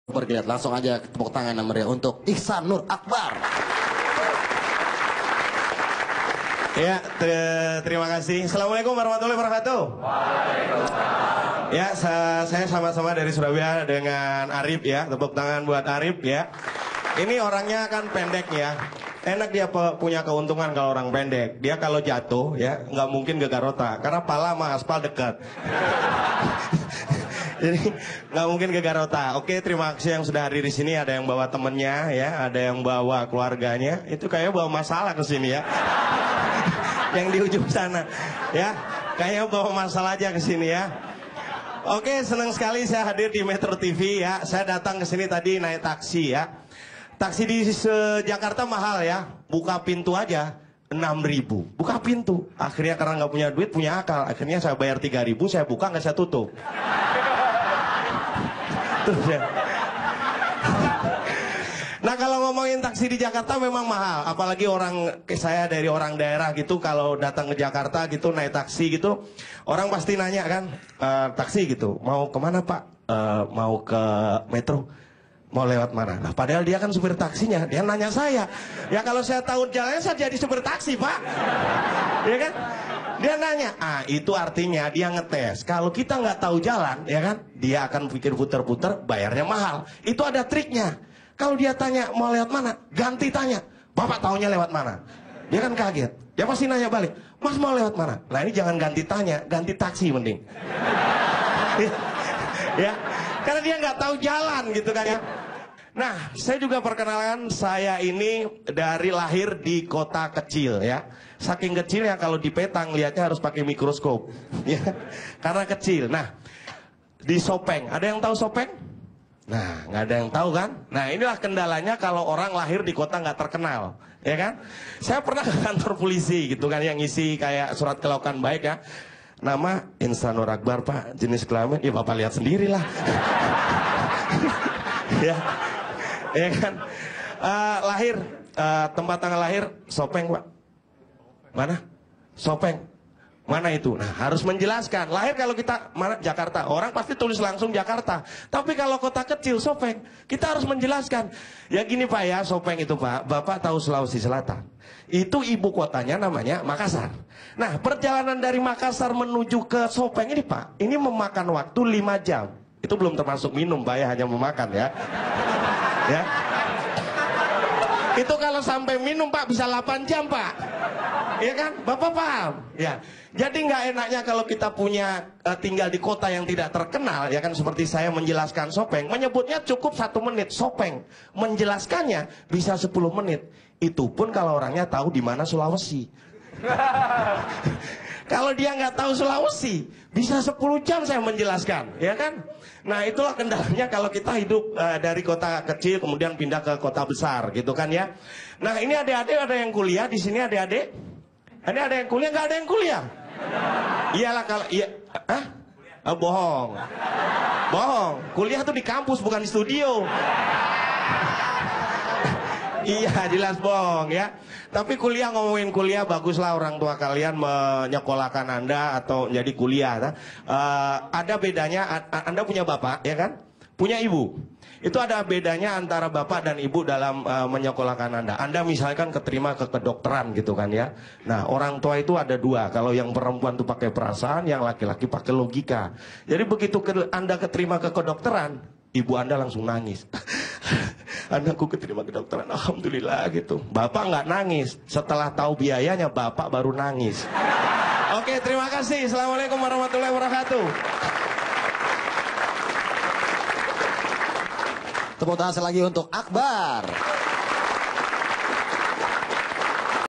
Bergeliat, langsung aja tepuk tangan yang meriah untuk Ihsan Nur Akbar. Ya, terima kasih. Assalamualaikum warahmatullahi wabarakatuh. Waalaikumsalam. Ya, saya sama-sama dari Surabaya dengan Arif ya. Tepuk tangan buat Arif ya. Ini orangnya kan pendek ya. Enak dia punya keuntungan kalau orang pendek. Dia kalau jatuh ya nggak mungkin gegar otak karena pala sama aspal dekat. Jadi nggak mungkin gegar otak. Oke, terima kasih yang sudah hadir di sini. Ada yang bawa temennya ya, ada yang bawa keluarganya. Itu kayaknya bawa masalah ke sini ya. Yang di ujung sana ya, kayaknya bawa masalah aja ke sini ya. Oke, senang sekali saya hadir di Metro TV ya. Saya datang ke sini tadi naik taksi ya. Taksi di Jakarta mahal ya. Buka pintu aja 6.000. Buka pintu. Akhirnya karena nggak punya duit, punya akal. Akhirnya saya bayar 3.000, saya buka nggak saya tutup. Terus ya. Nah, kalau ngomongin taksi di Jakarta memang mahal. Apalagi saya dari orang daerah gitu, kalau datang ke Jakarta gitu naik taksi gitu, orang pasti nanya kan, taksi gitu, mau kemana Pak? Mau ke Metro. Mau lewat mana? Nah, padahal dia kan supir taksinya. Dia nanya saya. Ya kalau saya tahu jalannya saya jadi supir taksi Pak. Ya kan? Dia nanya, itu artinya dia ngetes. Kalau kita nggak tahu jalan, ya kan, dia akan pikir puter-puter, bayarnya mahal. Itu ada triknya. Kalau dia tanya mau lewat mana, ganti tanya, Bapak taunya lewat mana? Dia kan kaget. Dia pasti nanya balik, Mas mau lewat mana? Nah ini jangan ganti tanya, ganti taksi mending. Ya, karena dia nggak tahu jalan gitu kan ya. Nah, saya juga perkenalkan, saya ini dari lahir di kota kecil ya. Saking kecilnya kalau di peta ngelihatnya harus pakai mikroskop ya. Karena kecil. Nah, di Sopeng, ada yang tahu Sopeng? Nah, nggak ada yang tahu kan? Nah, inilah kendalanya kalau orang lahir di kota nggak terkenal, ya kan? Saya pernah ke kantor polisi gitu kan, yang ngisi kayak surat kelakuan baik ya. Nama Ihsan Nur Akbar Pak, jenis kelamin, ya Bapak lihat sendirilah. Ya. Ya kan, lahir, tempat tanggal lahir Sopeng Pak. Mana? Sopeng. Mana itu? Nah harus menjelaskan. Lahir kalau kita mana Jakarta, orang pasti tulis langsung Jakarta. Tapi kalau kota kecil Sopeng, kita harus menjelaskan. Ya gini Pak ya, Sopeng itu Pak, Bapak tahu Sulawesi Selatan. Itu ibu kotanya namanya Makassar. Nah perjalanan dari Makassar menuju ke Sopeng ini Pak, ini memakan waktu 5 jam. Itu belum termasuk minum Pak ya, hanya memakan ya. Ya. Itu kalau sampai minum Pak bisa 8 jam Pak. Ya kan? Bapak paham? Ya. Jadi nggak enaknya kalau kita punya tinggal di kota yang tidak terkenal, ya kan, seperti saya menjelaskan Sopeng, menyebutnya cukup 1 menit Sopeng. Menjelaskannya bisa 10 menit. Itu pun kalau orangnya tahu di mana Sulawesi. Kalau dia nggak tahu Sulawesi, bisa 10 jam saya menjelaskan, ya kan? Nah itulah kendalanya kalau kita hidup dari kota kecil kemudian pindah ke kota besar, gitu kan ya. Nah ini adik-adik ada yang kuliah di sini adik-adik? Ini ada yang kuliah, nggak ada yang kuliah? Iyalah kalau iya, bohong, bohong. Kuliah tuh di kampus bukan di studio. Iya jelas bohong ya. Tapi kuliah, ngomongin kuliah, baguslah orang tua kalian menyekolahkan Anda atau jadi kuliah. Ada bedanya, Anda punya bapak ya kan? Punya ibu. Itu ada bedanya antara bapak dan ibu dalam menyekolahkan Anda. Anda misalkan keterima ke kedokteran gitu kan ya. Nah orang tua itu ada 2. Kalau yang perempuan itu pakai perasaan, yang laki-laki pakai logika. Jadi begitu Anda keterima ke kedokteran, ibu Anda langsung nangis. Anakku keterima kedokteran, alhamdulillah gitu. Bapak nggak nangis, setelah tahu biayanya bapak baru nangis. Oke, terima kasih. Assalamualaikum warahmatullahi wabarakatuh. Tepuk tangan sekali lagi untuk Akbar.